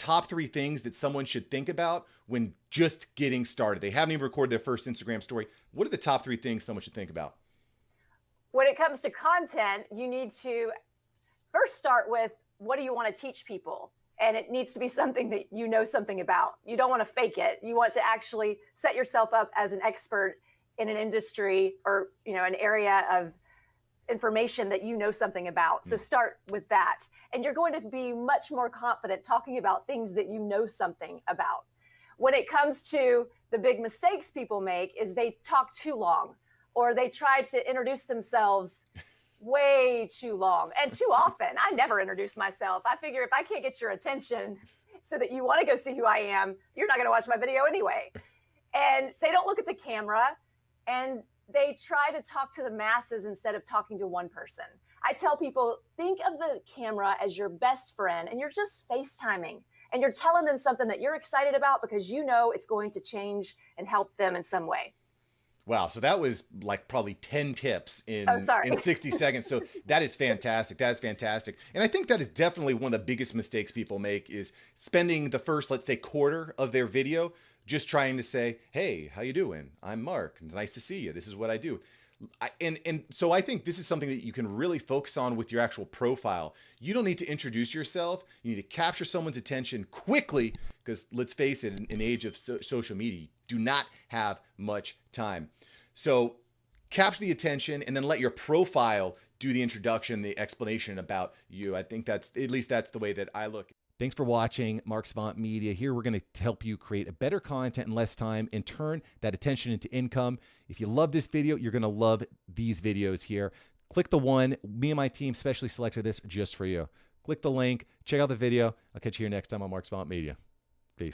top 3 things that someone should think about when just getting started? They haven't even recorded their first Instagram story. What are the top 3 things someone should think about? When it comes to content, you need to first start with, what do you want to teach people? And it needs to be something that you know something about. You don't want to fake it. You want to actually set yourself up as an expert in an industry or, an area of information that you know something about. So start with that. And you're going to be much more confident talking about things that you know something about. When it comes to the big mistakes people make is they talk too long, or they try to introduce themselves way too long and too often. I never introduce myself. I figure if I can't get your attention so that you want to go see who I am, you're not going to watch my video anyway. And they don't look at the camera, and they try to talk to the masses instead of talking to one person. I tell people, think of the camera as your best friend, and you're just FaceTiming, and you're telling them something that you're excited about because you know it's going to change and help them in some way. Wow. So that was like probably 10 tips in 60 seconds. So that is fantastic. That is fantastic. And I think that is definitely one of the biggest mistakes people make, is spending the first, let's say, quarter of their video just trying to say, hey, how you doing? I'm Mark. It's nice to see you. This is what I do. And so I think this is something that you can really focus on with your actual profile. You don't need to introduce yourself. You need to capture someone's attention quickly, because let's face it, in an age of social media, you do not have much time. So capture the attention and then let your profile do the introduction, the explanation about you. I think that's the way that I look. Thanks for watching Mark SAVANT Media. Here we're going to help you create a better content in less time and turn that attention into income. If you love this video, you're going to love these videos here. Click the one. Me and my team specially selected this just for you. Click the link. Check out the video. I'll catch you here next time on Mark SAVANT Media.